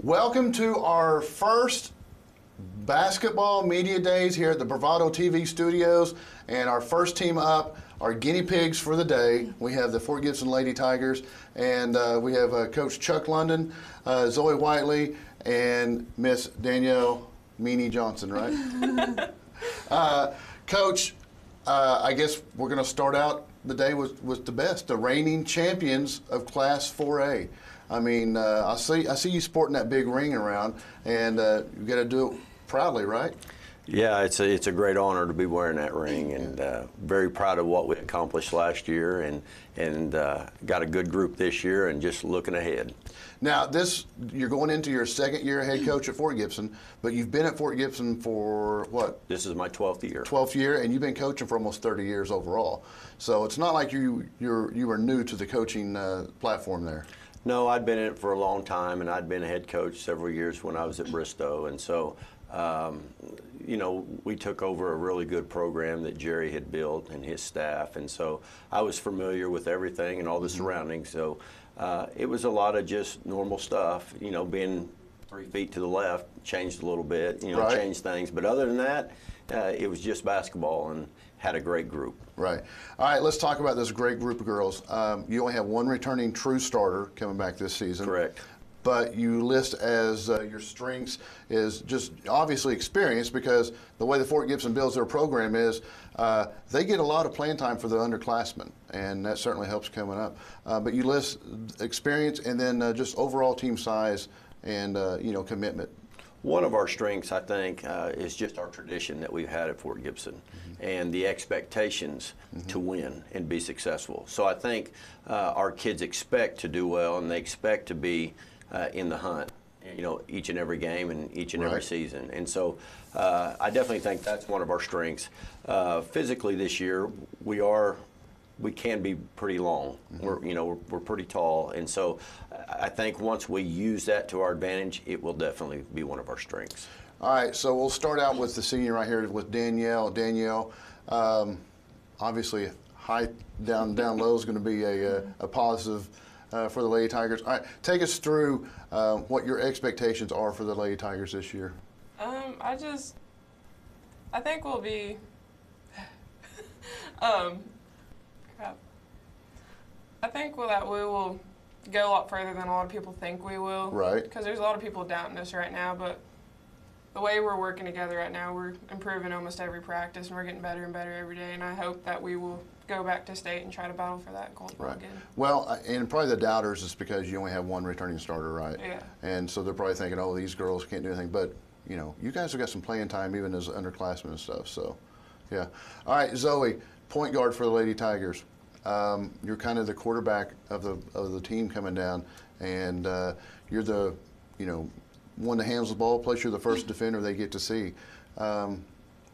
Welcome to our first basketball media days here at the Bravado TV studios, and our first team up are guinea pigs for the day. We have the Fort Gibson Lady Tigers, and we have Coach Chuck London, Zoe Whiteley, and Miss Danielle Meanie Johnson, right? Coach, I guess we're going to start out the day with the best, the reigning champions of Class 4A. I mean, I see you sporting that big ring around, and you got to do it proudly, right? Yeah, it's a great honor to be wearing that ring, and very proud of what we accomplished last year, and got a good group this year, and just looking ahead. Now, you're going into your second year head coach at Fort Gibson, but you've been at Fort Gibson for what? This is my 12th year. 12th year, and you've been coaching for almost 30 years overall. So it's not like you were new to the coaching platform there. No, I'd been in it for a long time, and I'd been a head coach several years when I was at Bristow, and so you know, we took over a really good program that Jerry had built and his staff, and so I was familiar with everything and all the surroundings. So it was a lot of just normal stuff, you know, being 3 feet to the left, changed a little bit, you know, right. Changed things. But other than that, it was just basketball, and had a great group. Right. All right, let's talk about this great group of girls. You only have one returning true starter coming back this season. Correct. But you list as your strengths is just obviously experience, because the way the Fort Gibson builds their program is they get a lot of playing time for the underclassmen, and that certainly helps coming up. But you list experience and then just overall team size and you know, commitment. One of our strengths, I think, is just our tradition that we've had at Fort Gibson, and the expectations to win and be successful. So I think our kids expect to do well, and they expect to be in the hunt, you know, each and every game and each and every season. And so I definitely think that's one of our strengths. Physically this year, we can be pretty long. We're pretty tall, and so I think once we use that to our advantage, it will definitely be one of our strengths. All right, so we'll start out with the senior right here with Danielle. Danielle, obviously high down low is going to be a positive for the Lady Tigers. All right, take us through what your expectations are for the Lady Tigers this year. I think we'll be I think that we will go a lot further than a lot of people think we will. Right. Because there's a lot of people doubting us right now, but the way we're working together right now, we're improving almost every practice, and we're getting better and better every day, and I hope that we will go back to state and try to battle for that gold ball again. Well, and probably the doubters is because you only have one returning starter, right? Yeah. And so they're probably thinking, oh, these girls can't do anything, but you know, you guys have got some playing time even as underclassmen and stuff, so yeah. All right, Zoe, point guard for the Lady Tigers. You're kind of the quarterback of the team coming down, and you're the, you know, one that handles the ball, plus you're the first defender they get to see.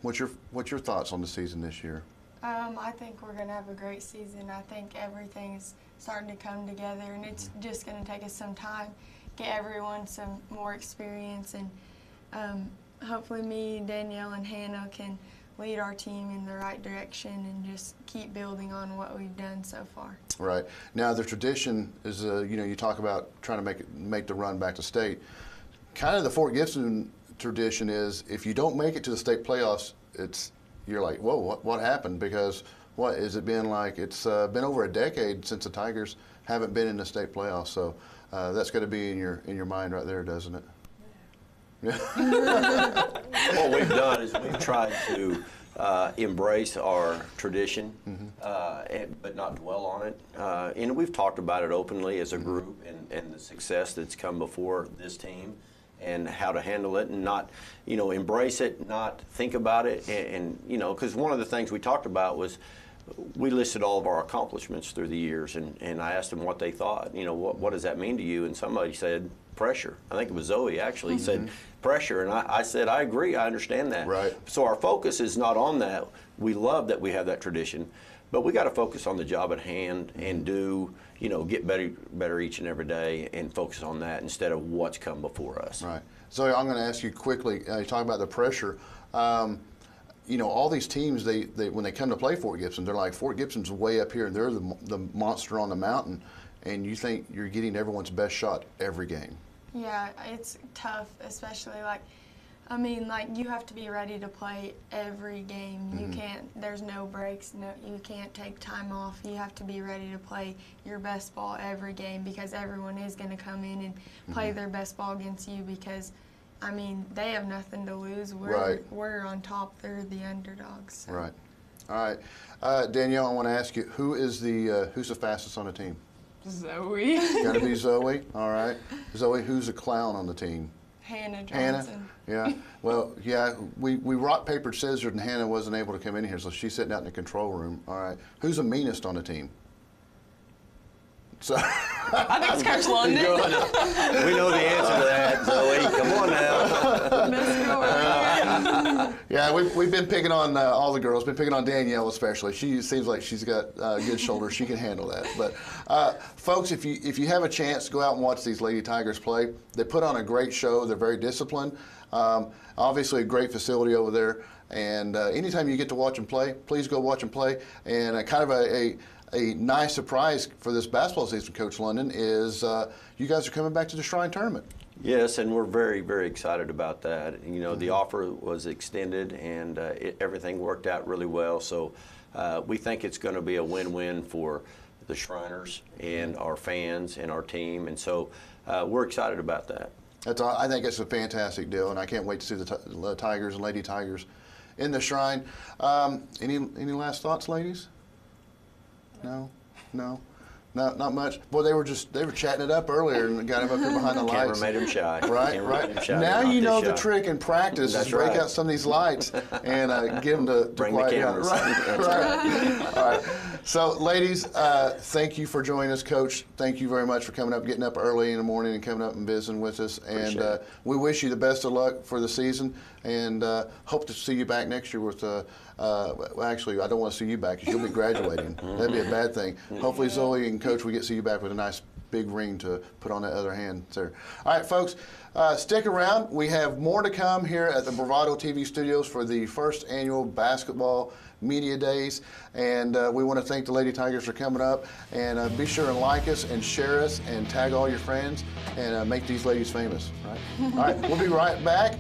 What's your thoughts on the season this year? I think we're going to have a great season. I think everything's starting to come together, and it's just going to take us some time, get everyone some more experience, and hopefully me, Danielle, and Hannah can lead our team in the right direction and just keep building on what we've done so far. Right. Now the tradition is, you know, you talk about trying to make the run back to state. Kind of the Fort Gibson tradition is, if you don't make it to the state playoffs, you're like, whoa, what happened? Because what has it been like? It's been over a decade since the Tigers haven't been in the state playoffs. So that's got to be in your mind right there, doesn't it? Yeah. What we've done is we've tried to embrace our tradition, but not dwell on it. And we've talked about it openly as a group, and the success that's come before this team, and how to handle it, and not, you know, embrace it, not think about it, and you know, because one of the things we talked about was, we listed all of our accomplishments through the years, and I asked them what they thought. You know, what does that mean to you? And somebody said pressure. I think it was Zoe actually said pressure, and I said I agree. I understand that. Right. So our focus is not on that. We love that we have that tradition, but we got to focus on the job at hand and do, you know, get better each and every day, and focus on that instead of what's come before us. Right. Zoe, I'm going to ask you quickly. You talk about the pressure. You know, all these teams, they when they come to play Fort Gibson, they're like, Fort Gibson's way up here, and they're the monster on the mountain, and you think you're getting everyone's best shot every game. Yeah, it's tough, especially like, I mean, like you have to be ready to play every game. You can't, there's no breaks, no, you can't take time off. You have to be ready to play your best ball every game because everyone is going to come in and play their best ball against you because, I mean, they have nothing to lose. We're on top. They're the underdogs. So. Right. All right. Danielle, I want to ask you, who's the fastest on the team? Zoe. Got to be Zoe. All right. Zoe, who's a clown on the team? Hannah Johnson. Hannah? Yeah. Well, yeah, we rock, paper, scissors, and Hannah wasn't able to come in here, so she's sitting out in the control room. All right. Who's the meanest on the team? So I think it's Coach London. We know the answer to that, Zoe. Come on now. Let's go right. yeah, we've been picking on all the girls, been picking on Danielle especially. She seems like she's got good shoulders. She can handle that. But folks, if you have a chance, go out and watch these Lady Tigers play. They put on a great show. They're very disciplined. Obviously, a great facility over there. And anytime you get to watch them play, please go watch them play. And kind of a nice surprise for this basketball season, Coach London, is you guys are coming back to the Shrine Tournament. Yes, and we're very, very excited about that. You know, the offer was extended, and everything worked out really well. So we think it's going to be a win-win for the Shriners and our fans and our team, and so we're excited about that. I think it's a fantastic deal, and I can't wait to see the Tigers and Lady Tigers in the Shrine. Any last thoughts, ladies? No, not much. Boy, they were chatting it up earlier and got him up here behind the lights. Camera made him shy. Right. Now you know the trick in practice is break out some of these lights and get them to bring the quiet cameras. down. Right. All right. So, ladies, thank you for joining us, Coach. Thank you very much for coming up, getting up early in the morning and coming up and visiting with us. And we wish you the best of luck for the season, and hope to see you back next year with. Well, actually, I don't want to see you back because you'll be graduating. That'd be a bad thing. Hopefully, Zoe and Coach, we get to see you back with a nice big ring to put on that other hand, sir. All right, folks, stick around. We have more to come here at the Bravado TV studios for the first annual basketball media days, and we want to thank the Lady Tigers for coming up, and be sure and like us and share us and tag all your friends and make these ladies famous. Right? All right, we'll be right back.